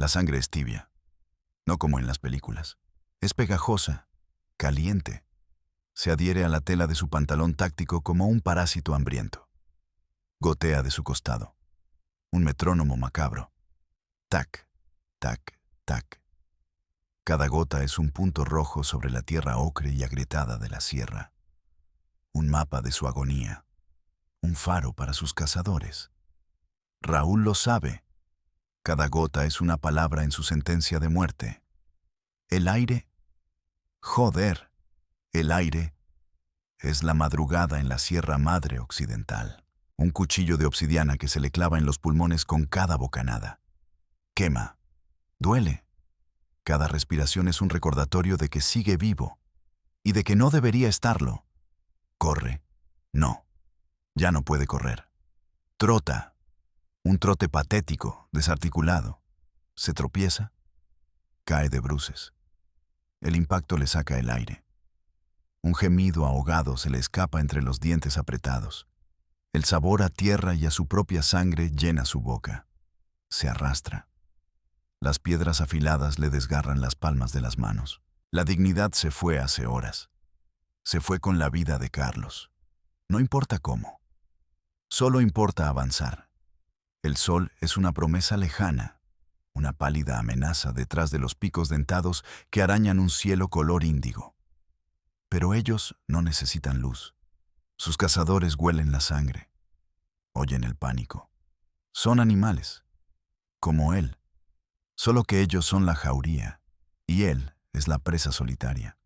La sangre es tibia, no como en las películas. Es pegajosa, caliente. Se adhiere a la tela de su pantalón táctico como un parásito hambriento. Gotea de su costado. Un metrónomo macabro. Tac, tac, tac. Cada gota es un punto rojo sobre la tierra ocre y agrietada de la sierra. Un mapa de su agonía. Un faro para sus cazadores. Raúl lo sabe. Cada gota es una palabra en su sentencia de muerte. El aire. Joder. El aire es la madrugada en la Sierra Madre Occidental. Un cuchillo de obsidiana que se le clava en los pulmones con cada bocanada. Quema. Duele. Cada respiración es un recordatorio de que sigue vivo y de que no debería estarlo. Corre. No. Ya no puede correr. Trota. Un trote patético, desarticulado. Se tropieza. Cae de bruces. El impacto le saca el aire. Un gemido ahogado se le escapa entre los dientes apretados. El sabor a tierra y a su propia sangre llena su boca. Se arrastra. Las piedras afiladas le desgarran las palmas de las manos. La dignidad se fue hace horas. Se fue con la vida de Carlos. No importa cómo. Solo importa avanzar. El sol es una promesa lejana, una pálida amenaza detrás de los picos dentados que arañan un cielo color índigo. Pero ellos no necesitan luz. Sus cazadores huelen la sangre, oyen el pánico. Son animales, como él, solo que ellos son la jauría y él es la presa solitaria.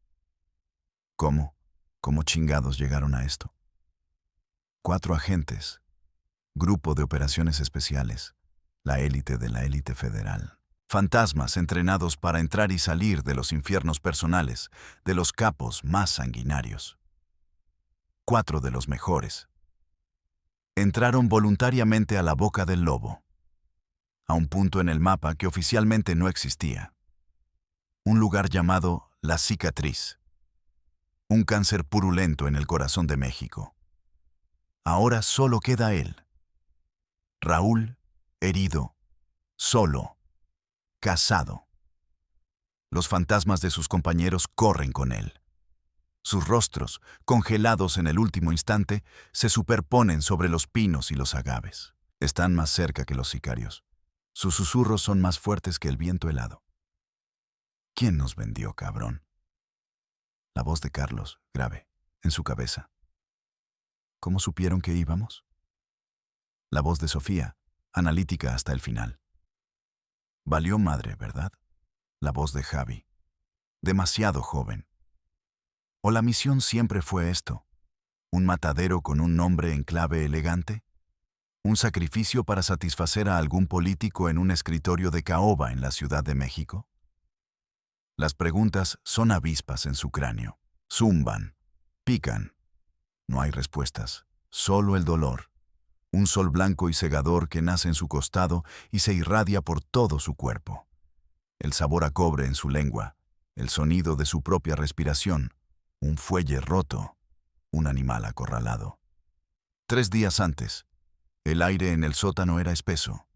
¿Cómo? ¿Cómo chingados llegaron a esto? 4 agentes, grupo de operaciones especiales, la élite de la élite federal. Fantasmas entrenados para entrar y salir de los infiernos personales de los capos más sanguinarios. 4 de los mejores. Entraron voluntariamente a la boca del lobo, a un punto en el mapa que oficialmente no existía. Un lugar llamado La Cicatriz. Un cáncer purulento en el corazón de México. Ahora solo queda él. Raúl, herido, solo, casado. Los fantasmas de sus compañeros corren con él. Sus rostros, congelados en el último instante, se superponen sobre los pinos y los agaves. Están más cerca que los sicarios. Sus susurros son más fuertes que el viento helado. ¿Quién nos vendió, cabrón? La voz de Carlos, grave, en su cabeza. ¿Cómo supieron que íbamos? La voz de Sofía, analítica hasta el final. Valió madre, ¿verdad? La voz de Javi. Demasiado joven. ¿O la misión siempre fue esto? ¿Un matadero con un nombre en clave elegante? ¿Un sacrificio para satisfacer a algún político en un escritorio de caoba en la Ciudad de México? Las preguntas son avispas en su cráneo. Zumban. Pican. No hay respuestas. Solo el dolor. Un sol blanco y cegador que nace en su costado y se irradia por todo su cuerpo. El sabor a cobre en su lengua. El sonido de su propia respiración. Un fuelle roto. Un animal acorralado. 3 días antes, el aire en el sótano era espeso.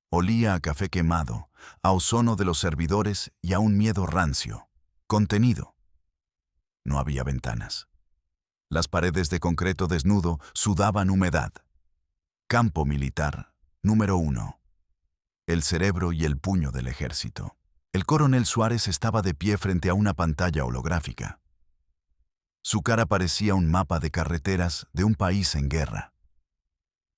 Olía a café quemado, a ozono de los servidores y a un miedo rancio, contenido. No había ventanas. Las paredes de concreto desnudo sudaban humedad. Campo militar, número 1. El cerebro y el puño del ejército. El coronel Suárez estaba de pie frente a una pantalla holográfica. Su cara parecía un mapa de carreteras de un país en guerra.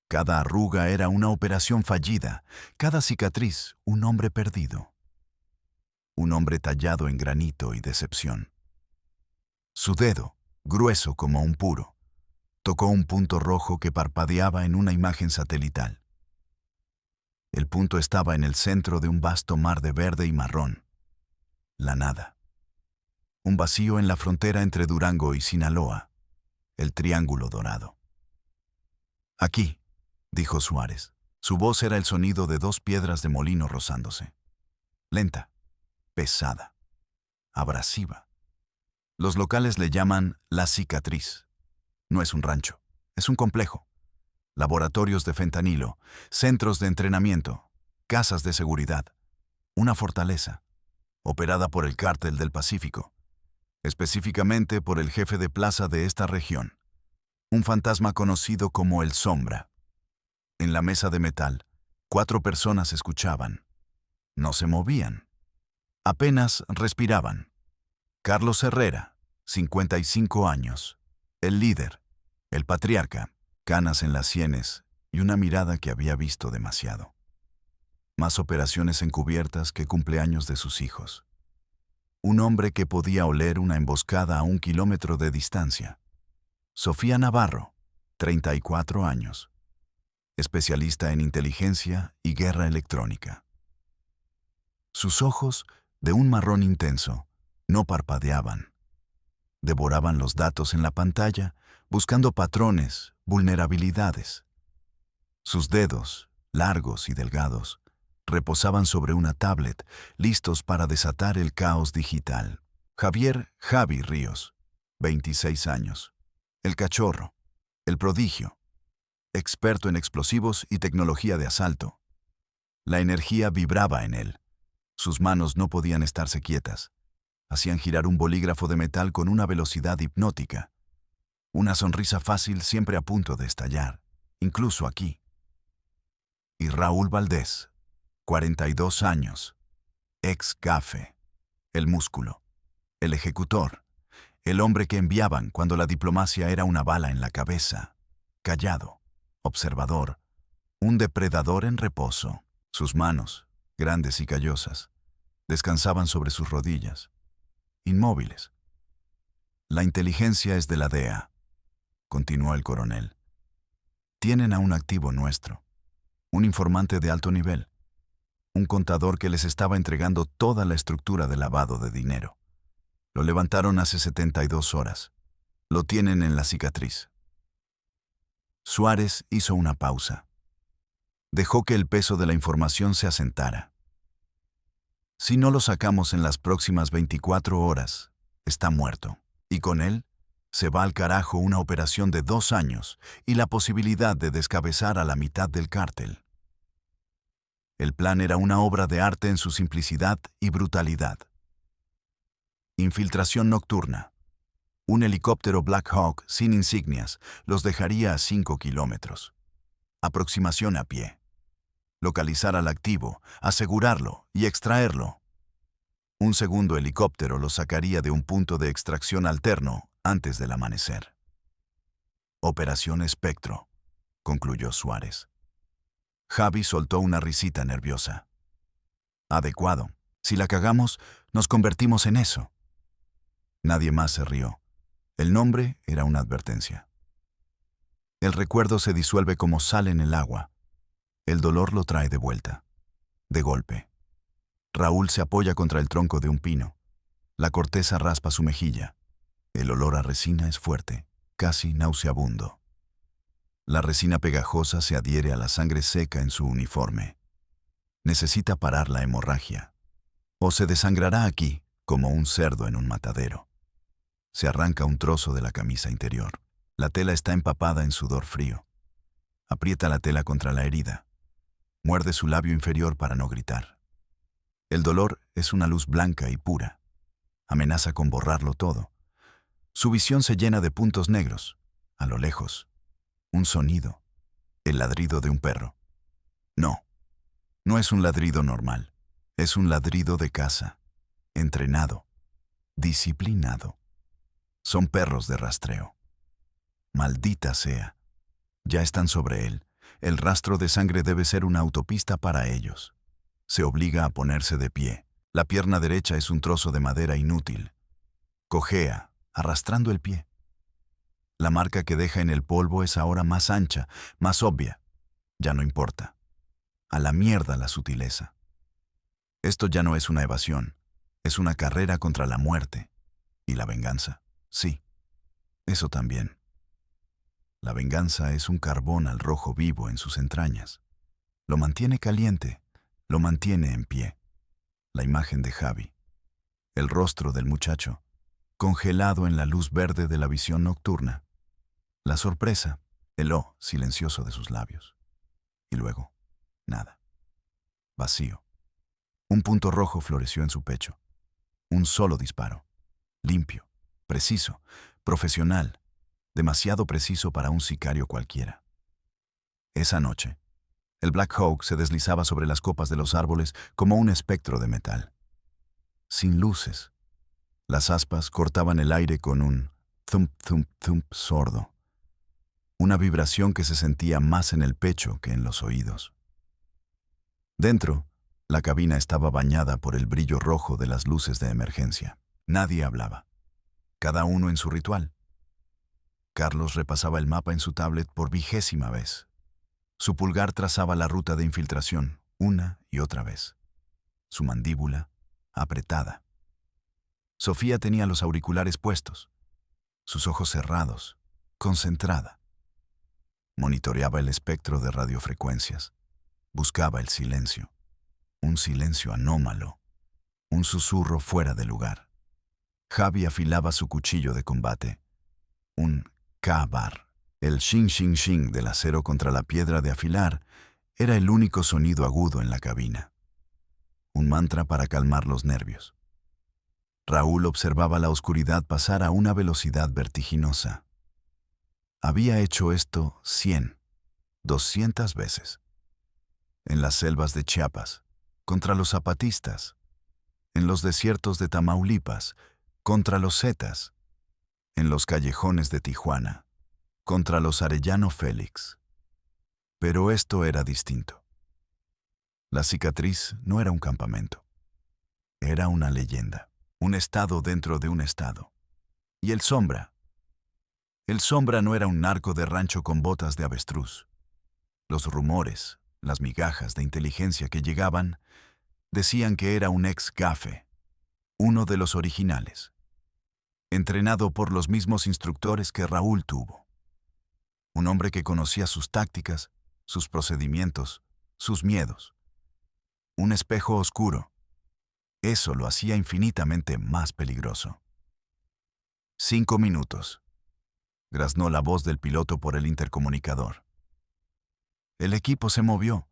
Cada arruga era una operación fallida, cada cicatriz un hombre perdido. Un hombre tallado en granito y decepción. Su dedo, grueso como un puro, tocó un punto rojo que parpadeaba en una imagen satelital. El punto estaba en el centro de un vasto mar de verde y marrón. La nada. Un vacío en la frontera entre Durango y Sinaloa. El triángulo dorado. Aquí, dijo Suárez. Su voz era el sonido de 2 piedras de molino rozándose. Lenta, pesada, abrasiva. Los locales le llaman La Cicatriz. No es un rancho, es un complejo. Laboratorios de fentanilo, centros de entrenamiento, casas de seguridad. una fortaleza, operada por el Cártel del Pacífico, específicamente por el jefe de plaza de esta región, un fantasma conocido como el Sombra. En la mesa de metal, 4 personas escuchaban. No se movían. Apenas respiraban. Carlos Herrera, 55 años, el líder, el patriarca, canas en las sienes y una mirada que había visto demasiado. Más operaciones encubiertas que cumpleaños de sus hijos. Un hombre que podía oler una emboscada a 1 kilómetro de distancia. Sofía Navarro, 34 años, especialista en inteligencia y guerra electrónica. Sus ojos, de un marrón intenso, no parpadeaban. Devoraban los datos en la pantalla, buscando patrones, vulnerabilidades. Sus dedos, largos y delgados, reposaban sobre una tablet, listos para desatar el caos digital. Javier Javi Ríos, 26 años. El cachorro, el prodigio, experto en explosivos y tecnología de asalto. La energía vibraba en él. Sus manos no podían estarse quietas. Hacían girar un bolígrafo de metal con una velocidad hipnótica. Una sonrisa fácil siempre a punto de estallar, incluso aquí. Y Raúl Valdés, 42 años, ex gafe, el músculo, el ejecutor, el hombre que enviaban cuando la diplomacia era una bala en la cabeza, callado, observador, un depredador en reposo. Sus manos, grandes y callosas, descansaban sobre sus rodillas, inmóviles. La inteligencia es de la DEA, continuó el coronel. Tienen a un activo nuestro, un informante de alto nivel, un contador que les estaba entregando toda la estructura de lavado de dinero. Lo levantaron hace 72 horas. Lo tienen en la cicatriz. Suárez hizo una pausa. Dejó que el peso de la información se asentara. Si no lo sacamos en las próximas 24 horas, está muerto. Y con él, se va al carajo una operación de 2 años y la posibilidad de descabezar a la mitad del cártel. El plan era una obra de arte en su simplicidad y brutalidad. Infiltración nocturna. Un helicóptero Black Hawk sin insignias los dejaría a 5 kilómetros. Aproximación a pie. Localizar al activo, asegurarlo y extraerlo. Un segundo helicóptero los sacaría de un punto de extracción alterno antes del amanecer. Operación Espectro, concluyó Suárez. Javi soltó una risita nerviosa. Adecuado. Si la cagamos, nos convertimos en eso. Nadie más se rió. El nombre era una advertencia. El recuerdo se disuelve como sal en el agua. El dolor lo trae de vuelta. De golpe. Raúl se apoya contra el tronco de un pino. La corteza raspa su mejilla. El olor a resina es fuerte, casi nauseabundo. La resina pegajosa se adhiere a la sangre seca en su uniforme. Necesita parar la hemorragia. O se desangrará aquí, como un cerdo en un matadero. Se arranca un trozo de la camisa interior. La tela está empapada en sudor frío. Aprieta la tela contra la herida. Muerde su labio inferior para no gritar. El dolor es una luz blanca y pura. Amenaza con borrarlo todo. Su visión se llena de puntos negros. A lo lejos, un sonido. El ladrido de un perro. No, no es un ladrido normal. Es un ladrido de caza. Entrenado. Disciplinado. Son perros de rastreo. Maldita sea. Ya están sobre él. El rastro de sangre debe ser una autopista para ellos. Se obliga a ponerse de pie. La pierna derecha es un trozo de madera inútil. Cojea, arrastrando el pie. La marca que deja en el polvo es ahora más ancha, más obvia. Ya no importa. A la mierda la sutileza. Esto ya no es una evasión. Es una carrera contra la muerte. ¿Y la venganza? Sí. Eso también. La venganza es un carbón al rojo vivo en sus entrañas. Lo mantiene caliente, lo mantiene en pie. La imagen de Javi. El rostro del muchacho, congelado en la luz verde de la visión nocturna. La sorpresa, el "oh" silencioso de sus labios. Y luego, nada. Vacío. Un punto rojo floreció en su pecho. Un solo disparo. Limpio, preciso, profesional, demasiado preciso para un sicario cualquiera. Esa noche, el Black Hawk se deslizaba sobre las copas de los árboles como un espectro de metal. Sin luces. Las aspas cortaban el aire con un thump, thump, thump sordo. Una vibración que se sentía más en el pecho que en los oídos. Dentro, la cabina estaba bañada por el brillo rojo de las luces de emergencia. Nadie hablaba. Cada uno en su ritual. Carlos repasaba el mapa en su tablet por 20ª vez. Su pulgar trazaba la ruta de infiltración una y otra vez. Su mandíbula apretada. Sofía tenía los auriculares puestos, sus ojos cerrados, concentrada. Monitoreaba el espectro de radiofrecuencias. Buscaba el silencio. Un silencio anómalo. Un susurro fuera de lugar. Javi afilaba su cuchillo de combate. Un K-bar. El shin-shin-shin del acero contra la piedra de afilar era el único sonido agudo en la cabina. Un mantra para calmar los nervios. Raúl observaba la oscuridad pasar a una velocidad vertiginosa. Había hecho esto 100, 200 veces. En las selvas de Chiapas, contra los zapatistas. En los desiertos de Tamaulipas, contra los zetas. En los callejones de Tijuana, contra los Arellano Félix. Pero esto era distinto. La cicatriz no era un campamento. Era una leyenda. Un estado dentro de un estado. Y el Sombra. El Sombra no era un narco de rancho con botas de avestruz. Los rumores, las migajas de inteligencia que llegaban, decían que era un ex-gafe, uno de los originales, entrenado por los mismos instructores que Raúl tuvo. Un hombre que conocía sus tácticas, sus procedimientos, sus miedos. Un espejo oscuro. Eso lo hacía infinitamente más peligroso. 5 minutos. Graznó la voz del piloto por el intercomunicador. El equipo se movió.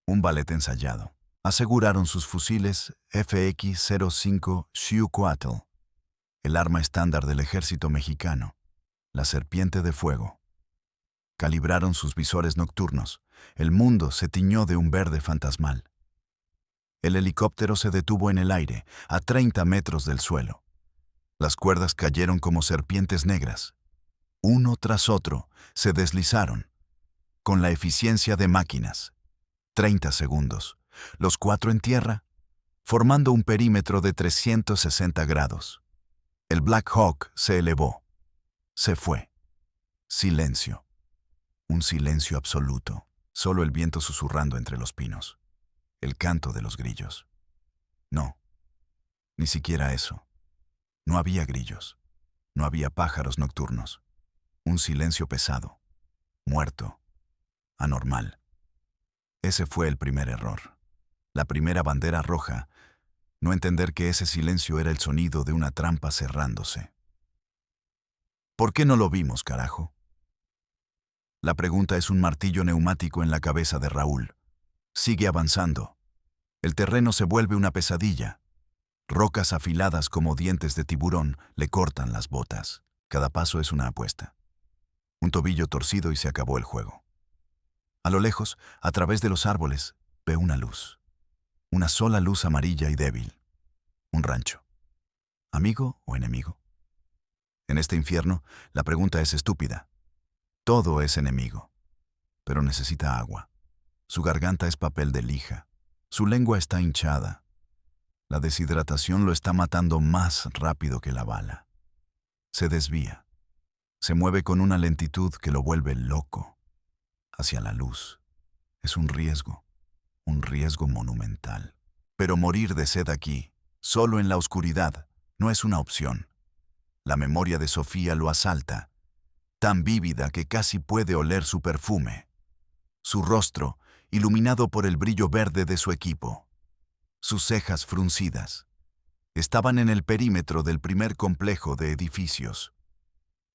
Un ballet ensayado. Aseguraron sus fusiles FX-05 Xiuquatl, el arma estándar del ejército mexicano, la serpiente de fuego. Calibraron sus visores nocturnos. El mundo se tiñó de un verde fantasmal. El helicóptero se detuvo en el aire, a 30 metros del suelo. Las cuerdas cayeron como serpientes negras. Uno tras otro, se deslizaron, con la eficiencia de máquinas. 30 segundos, los 4 en tierra, formando un perímetro de 360 grados. El Black Hawk se elevó. Se fue. Silencio. Un silencio absoluto, solo el viento susurrando entre los pinos. El canto de los grillos. No, ni siquiera eso. No había grillos. No había pájaros nocturnos. Un silencio pesado, muerto, anormal. Ese fue el primer error. La primera bandera roja, no entender que ese silencio era el sonido de una trampa cerrándose. ¿Por qué no lo vimos, carajo? La pregunta es un martillo neumático en la cabeza de Raúl. Sigue avanzando. El terreno se vuelve una pesadilla. Rocas afiladas como dientes de tiburón le cortan las botas. Cada paso es una apuesta. Un tobillo torcido y se acabó el juego. A lo lejos, a través de los árboles, ve una luz. Una sola luz amarilla y débil. Un rancho. ¿Amigo o enemigo? En este infierno, la pregunta es estúpida. Todo es enemigo, pero necesita agua. Su garganta es papel de lija. Su lengua está hinchada. La deshidratación lo está matando más rápido que la bala. Se desvía. Se mueve con una lentitud que lo vuelve loco. Hacia la luz. Es un riesgo monumental. Pero morir de sed aquí, solo en la oscuridad, no es una opción. La memoria de Sofía lo asalta, tan vívida que casi puede oler su perfume. Su rostro, iluminado por el brillo verde de su equipo. Sus cejas fruncidas. Estaban en el perímetro del primer complejo de edificios.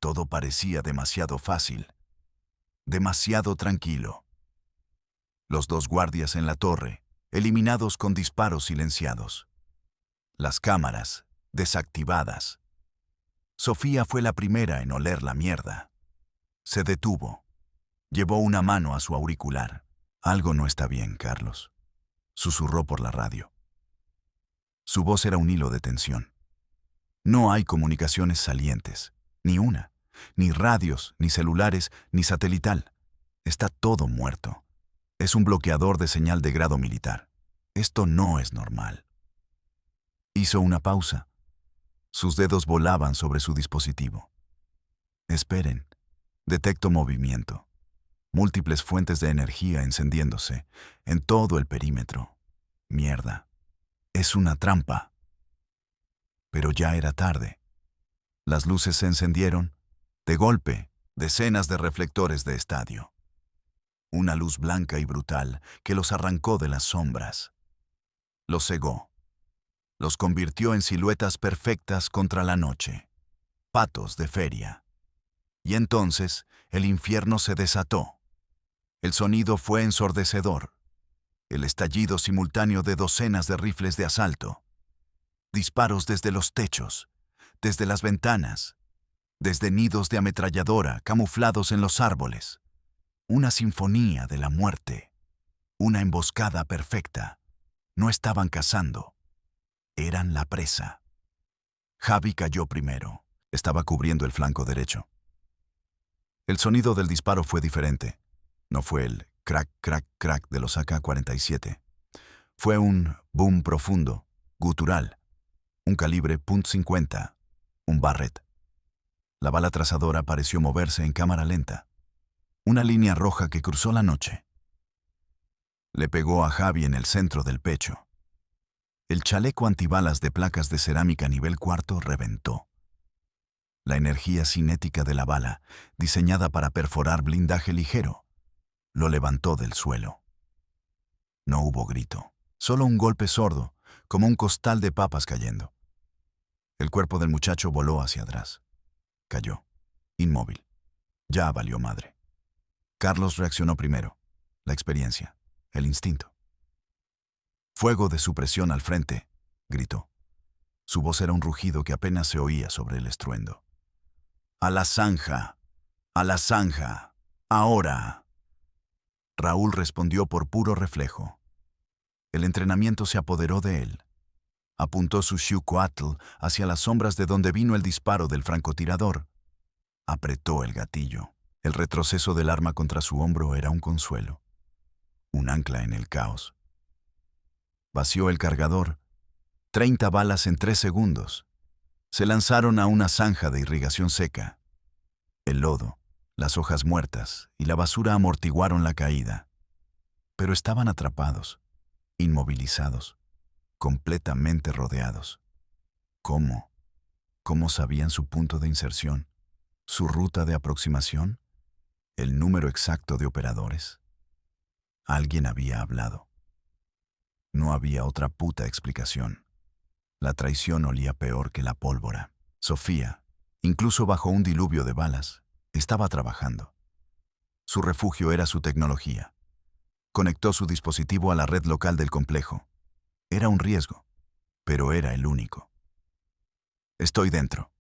Todo parecía demasiado fácil. Demasiado tranquilo. Los 2 guardias en la torre, eliminados con disparos silenciados. Las cámaras, desactivadas. Sofía fue la primera en oler la mierda. Se detuvo. Llevó una mano a su auricular. Algo no está bien, Carlos, susurró por la radio. Su voz era un hilo de tensión. No hay comunicaciones salientes, ni una, ni radios, ni celulares, ni satelital. Está todo muerto. Es un bloqueador de señal de grado militar. Esto no es normal. Hizo una pausa. Sus dedos volaban sobre su dispositivo. Esperen. Detecto movimiento. Múltiples fuentes de energía encendiéndose en todo el perímetro. Mierda. Es una trampa. Pero ya era tarde. Las luces se encendieron. De golpe, decenas de reflectores de estadio. Una luz blanca y brutal que los arrancó de las sombras. Los cegó. Los convirtió en siluetas perfectas contra la noche. Patos de feria. Y entonces el infierno se desató. El sonido fue ensordecedor. El estallido simultáneo de docenas de rifles de asalto. Disparos desde los techos, desde las ventanas, desde nidos de ametralladora camuflados en los árboles. Una sinfonía de la muerte. Una emboscada perfecta. No estaban cazando. Eran la presa. Javi cayó primero. Estaba cubriendo el flanco derecho. El sonido del disparo fue diferente. No fue el crack, crack, crack de los AK-47. Fue un boom profundo, gutural. Un calibre .50, un Barrett. La bala trazadora pareció moverse en cámara lenta. Una línea roja que cruzó la noche. Le pegó a Javi en el centro del pecho. El chaleco antibalas de placas de cerámica nivel 4 reventó. La energía cinética de la bala, diseñada para perforar blindaje ligero, lo levantó del suelo. No hubo grito, solo un golpe sordo, como un costal de papas cayendo. El cuerpo del muchacho voló hacia atrás. Cayó, inmóvil. Ya valió madre. Carlos reaccionó primero. La experiencia, el instinto. «Fuego de supresión al frente», gritó. Su voz era un rugido que apenas se oía sobre el estruendo. «A la zanja, a la zanja, ahora». Raúl respondió por puro reflejo. El entrenamiento se apoderó de él. Apuntó su Xiuhcoatl hacia las sombras de donde vino el disparo del francotirador. Apretó el gatillo. El retroceso del arma contra su hombro era un consuelo. Un ancla en el caos. Vació el cargador. 30 balas en 3 segundos. Se lanzaron a una zanja de irrigación seca. El lodo, las hojas muertas y la basura amortiguaron la caída. Pero estaban atrapados, inmovilizados, completamente rodeados. ¿Cómo? ¿Cómo sabían su punto de inserción? ¿Su ruta de aproximación? ¿El número exacto de operadores? Alguien había hablado. No había otra puta explicación. La traición olía peor que la pólvora. Sofía, incluso bajo un diluvio de balas, estaba trabajando. Su refugio era su tecnología. Conectó su dispositivo a la red local del complejo. Era un riesgo, pero era el único. «Estoy dentro»,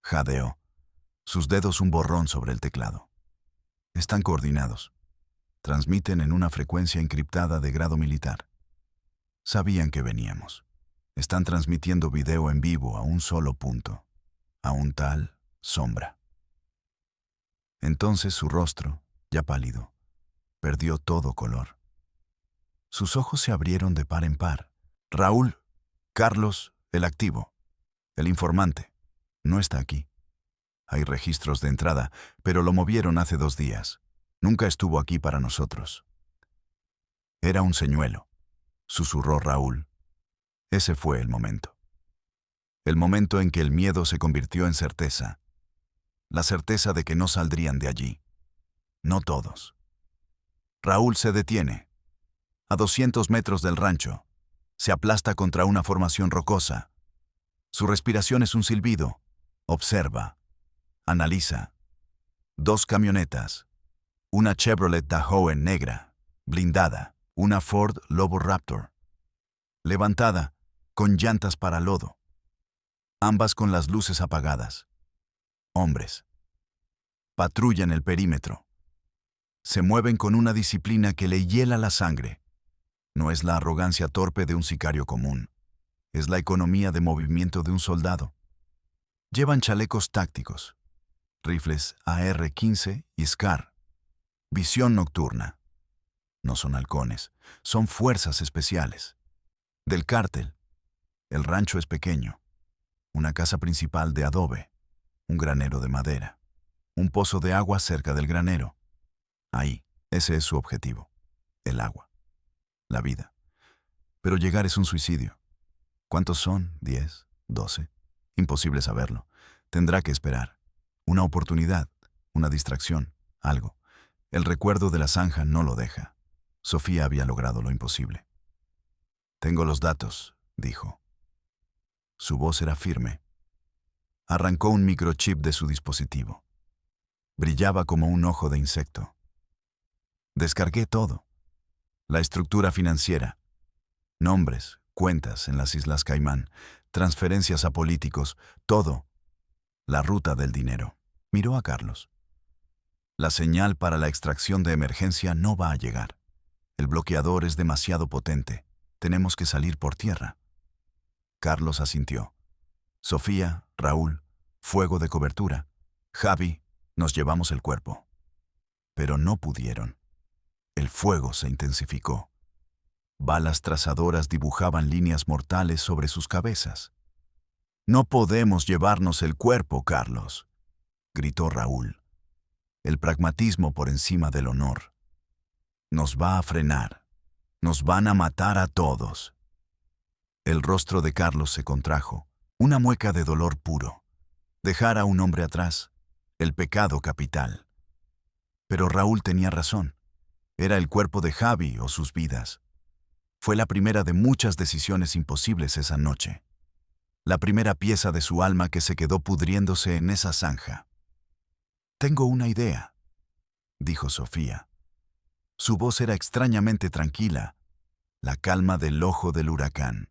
jadeó, sus dedos un borrón sobre el teclado. «Están coordinados. Transmiten en una frecuencia encriptada de grado militar. Sabían que veníamos. Están transmitiendo video en vivo a un solo punto, a un tal sombra». Entonces su rostro, ya pálido, perdió todo color. Sus ojos se abrieron de par en par. «Raúl, Carlos, el activo, el informante, no está aquí. Hay registros de entrada, pero lo movieron hace 2 días. Nunca estuvo aquí para nosotros». «Era un señuelo», susurró Raúl. Ese fue el momento. El momento en que el miedo se convirtió en certeza. La certeza de que no saldrían de allí. No todos. Raúl se detiene. A 200 metros del rancho. Se aplasta contra una formación rocosa. Su respiración es un silbido. Observa. Analiza. 2 camionetas. Una Chevrolet Tahoe negra, blindada. Una Ford Lobo Raptor, levantada, con llantas para lodo, ambas con las luces apagadas. Hombres. Patrullan el perímetro. Se mueven con una disciplina que le hiela la sangre. No es la arrogancia torpe de un sicario común. Es la economía de movimiento de un soldado. Llevan chalecos tácticos, rifles AR-15 y SCAR. Visión nocturna. No son halcones, son fuerzas especiales. Del cártel. El rancho es pequeño. Una casa principal de adobe. Un granero de madera. Un pozo de agua cerca del granero. Ahí, ese es su objetivo. El agua. La vida. Pero llegar es un suicidio. ¿Cuántos son? ¿10? ¿12? Imposible saberlo. Tendrá que esperar. Una oportunidad, una distracción, algo. El recuerdo de la zanja no lo deja. Sofía había logrado lo imposible. Tengo los datos, dijo. Su voz era firme. Arrancó un microchip de su dispositivo. Brillaba como un ojo de insecto. Descargué todo. La estructura financiera. Nombres, cuentas en las Islas Caimán, transferencias a políticos, todo. La ruta del dinero. Miró a Carlos. La señal para la extracción de emergencia no va a llegar. El bloqueador es demasiado potente. Tenemos que salir por tierra. Carlos asintió. Sofía, Raúl, fuego de cobertura. Javi, nos llevamos el cuerpo. Pero no pudieron. El fuego se intensificó. Balas trazadoras dibujaban líneas mortales sobre sus cabezas. «No podemos llevarnos el cuerpo, Carlos», gritó Raúl. El pragmatismo por encima del honor. «Nos va a frenar. Nos van a matar a todos». El rostro de Carlos se contrajo, una mueca de dolor puro. Dejar a un hombre atrás, el pecado capital. Pero Raúl tenía razón. Era el cuerpo de Javi o sus vidas. Fue la primera de muchas decisiones imposibles esa noche. La primera pieza de su alma que se quedó pudriéndose en esa zanja. «Tengo una idea», dijo Sofía. Su voz era extrañamente tranquila, la calma del ojo del huracán.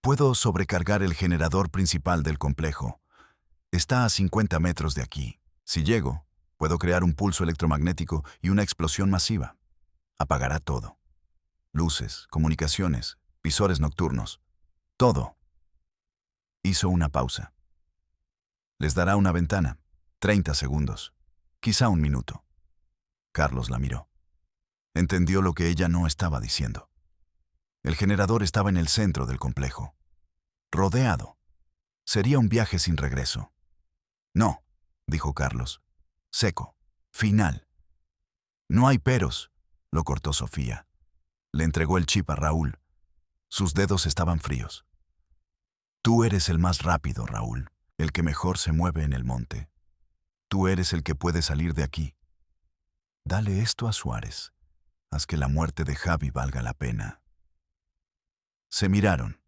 «Puedo sobrecargar el generador principal del complejo. Está a 50 metros de aquí. Si llego, puedo crear un pulso electromagnético y una explosión masiva. Apagará todo. Luces, comunicaciones, visores nocturnos. Todo». Hizo una pausa. «Les dará una ventana, 30 segundos, quizá un minuto». Carlos la miró. Entendió lo que ella no estaba diciendo. El generador estaba en el centro del complejo. Rodeado. Sería un viaje sin regreso. «No», dijo Carlos. Seco. Final. «No hay peros», lo cortó Sofía. Le entregó el chip a Raúl. Sus dedos estaban fríos. «Tú eres el más rápido, Raúl, el que mejor se mueve en el monte. Tú eres el que puede salir de aquí. Dale esto a Suárez. Haz que la muerte de Javi valga la pena». Se miraron.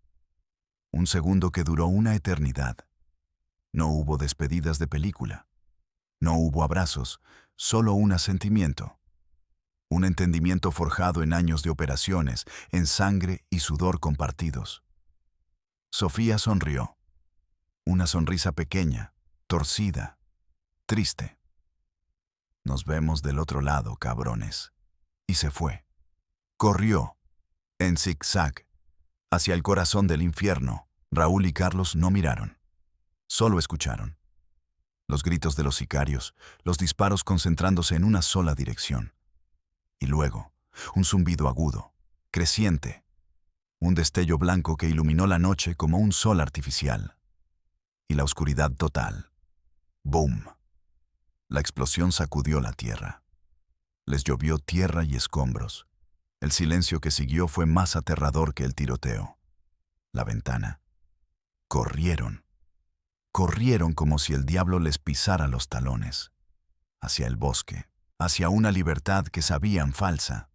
Un segundo que duró una eternidad. No hubo despedidas de película. No hubo abrazos, solo un asentimiento. Un entendimiento forjado en años de operaciones, en sangre y sudor compartidos. Sofía sonrió. Una sonrisa pequeña, torcida, triste. «Nos vemos del otro lado, cabrones». Y se fue. Corrió, en zigzag, hacia el corazón del infierno. Raúl y Carlos no miraron. Solo escucharon. Los gritos de los sicarios, los disparos concentrándose en una sola dirección. Y luego, un zumbido agudo, creciente. Un destello blanco que iluminó la noche como un sol artificial. Y la oscuridad total. ¡Boom! La explosión sacudió la tierra. Les llovió tierra y escombros. El silencio que siguió fue más aterrador que el tiroteo. La ventana. Corrieron. Corrieron como si el diablo les pisara los talones. Hacia el bosque, hacia una libertad que sabían falsa.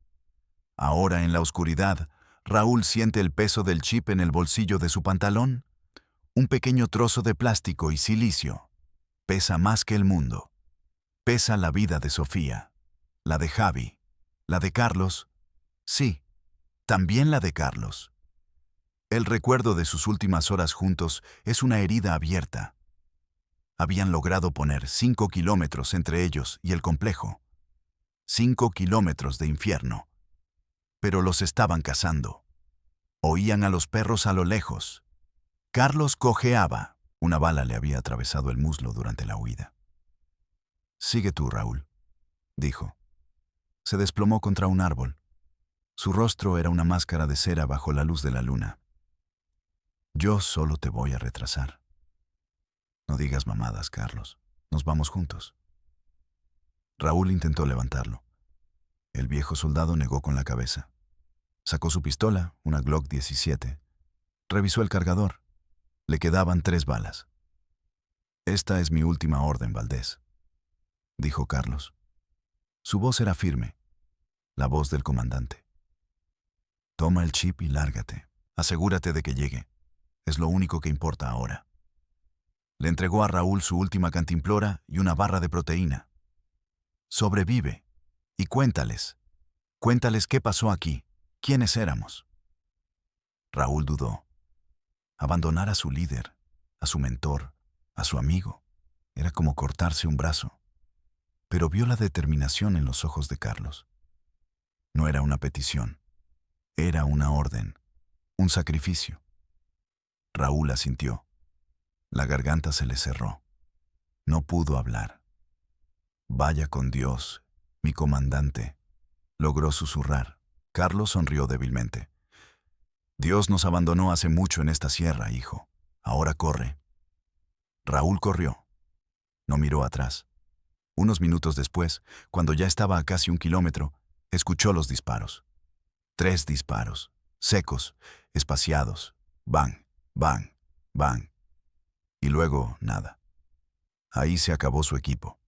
Ahora en la oscuridad, Raúl siente el peso del chip en el bolsillo de su pantalón. Un pequeño trozo de plástico y silicio. Pesa más que el mundo. Pesa la vida de Sofía, la de Javi, la de Carlos Sí, también la de Carlos. El recuerdo de sus últimas horas juntos es una herida abierta. Habían logrado poner 5 kilómetros entre ellos y el complejo. 5 kilómetros de infierno. Pero los estaban cazando. Oían a los perros a lo lejos. Carlos cojeaba. Una bala le había atravesado el muslo durante la huida. Sigue tú, Raúl, dijo. Se desplomó contra un árbol. Su rostro era una máscara de cera bajo la luz de la luna. Yo solo te voy a retrasar. No digas mamadas, Carlos. Nos vamos juntos. Raúl intentó levantarlo. El viejo soldado negó con la cabeza. Sacó su pistola, una Glock 17. Revisó el cargador. Le quedaban 3 balas. Esta es mi última orden, Valdés, dijo Carlos. Su voz era firme, la voz del comandante. Toma el chip y lárgate. Asegúrate de que llegue. Es lo único que importa ahora. Le entregó a Raúl su última cantimplora y una barra de proteína. Sobrevive. Y cuéntales. Cuéntales qué pasó aquí. ¿Quiénes éramos? Raúl dudó. Abandonar a su líder, a su mentor, a su amigo, era como cortarse un brazo. Pero vio la determinación en los ojos de Carlos. No era una petición. Era una orden. Un sacrificio. Raúl asintió. La garganta se le cerró. No pudo hablar. Vaya con Dios, mi comandante, logró susurrar. Carlos sonrió débilmente. Dios nos abandonó hace mucho en esta sierra, hijo. Ahora corre. Raúl corrió. No miró atrás. Unos minutos después, cuando ya estaba a casi 1 kilómetro, escuchó los disparos. 3 disparos, secos, espaciados. Bang, bang, bang. Y luego nada. Ahí se acabó su equipo.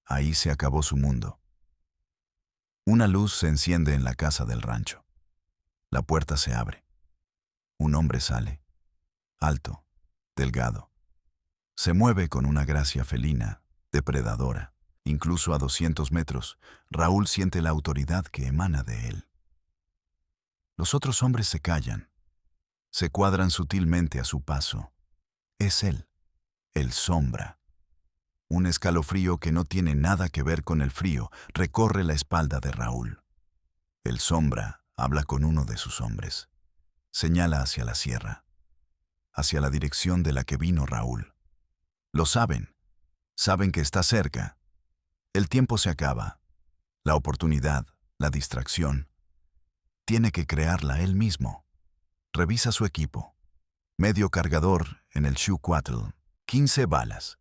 Ahí se acabó su mundo. Una luz se enciende en la casa del rancho. La puerta se abre. Un hombre sale. Alto, delgado. Se mueve con una gracia felina, depredadora. Incluso a 200 metros, Raúl siente la autoridad que emana de él. Los otros hombres se callan. Se cuadran sutilmente a su paso. Es él, el sombra. Un escalofrío que no tiene nada que ver con el frío recorre la espalda de Raúl. El sombra habla con uno de sus hombres. Señala hacia la sierra, hacia la dirección de la que vino Raúl. Lo saben. Saben que está cerca. El tiempo se acaba. La oportunidad, la distracción. Tiene que crearla él mismo. Revisa su equipo. Medio cargador en el Schuhquatl. 15 balas.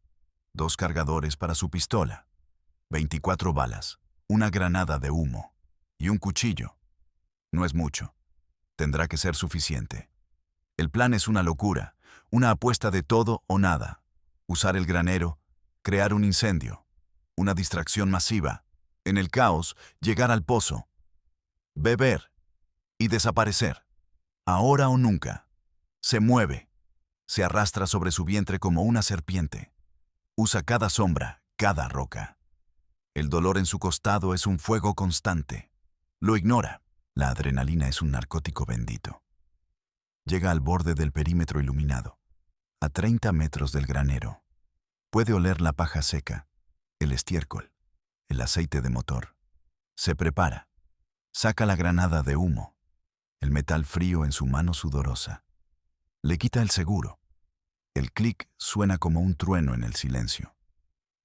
2 cargadores para su pistola. 24 balas. Una granada de humo. Y un cuchillo. No es mucho. Tendrá que ser suficiente. El plan es una locura. Una apuesta de todo o nada. Usar el granero. Crear un incendio. Una distracción masiva. En el caos, llegar al pozo. Beber. Y desaparecer. Ahora o nunca. Se mueve. Se arrastra sobre su vientre como una serpiente. Usa cada sombra, cada roca. El dolor en su costado es un fuego constante. Lo ignora. La adrenalina es un narcótico bendito. Llega al borde del perímetro iluminado, a 30 metros del granero. Puede oler la paja seca, el estiércol, el aceite de motor. Se prepara. Saca la granada de humo, el metal frío en su mano sudorosa. Le quita el seguro. El clic suena como un trueno en el silencio.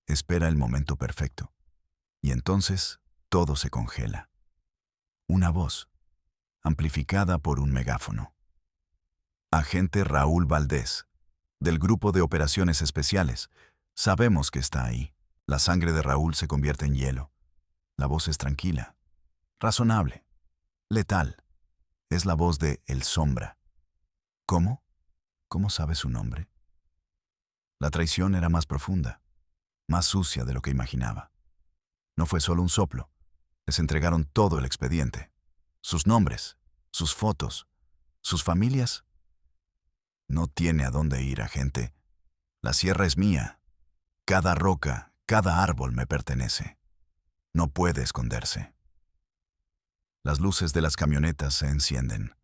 Espera el momento perfecto. Y entonces todo se congela. Una voz, amplificada por un megáfono. Agente Raúl Valdés, del Grupo de Operaciones Especiales. Sabemos que está ahí. La sangre de Raúl se convierte en hielo. La voz es tranquila, razonable, letal. Es la voz de El Sombra. ¿Cómo? ¿Cómo sabe su nombre? La traición era más profunda, más sucia de lo que imaginaba. No fue solo un soplo. Les entregaron todo el expediente. Sus nombres, sus fotos, sus familias. No tiene a dónde ir, agente. La sierra es mía. Cada roca, cada árbol me pertenece. No puede esconderse. Las luces de las camionetas se encienden.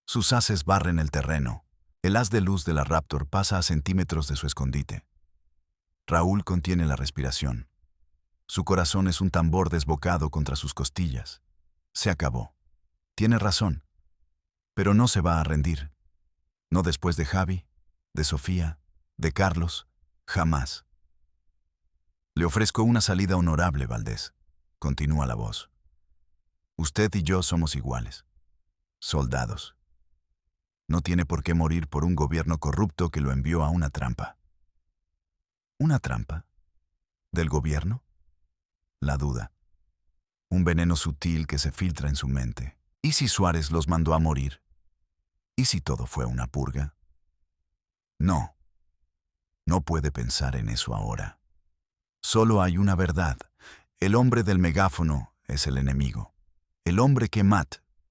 Sus haces barren el terreno. El haz de luz de la Raptor pasa a centímetros de su escondite. Raúl contiene la respiración. Su corazón es un tambor desbocado contra sus costillas. Se acabó. Tiene razón. Pero no se va a rendir. No después de Javi, de Sofía, de Carlos, jamás. Le ofrezco una salida honorable, Valdés, continúa la voz. Usted y yo somos iguales. Soldados. No tiene por qué morir por un gobierno corrupto que lo envió a una trampa. ¿Una trampa? ¿Del gobierno? La duda. Un veneno sutil que se filtra en su mente. ¿Y si Suárez los mandó a morir? ¿Y si todo fue una purga? No. No puede pensar en eso ahora. Solo hay una verdad. El hombre del megáfono es el enemigo. El hombre que Matt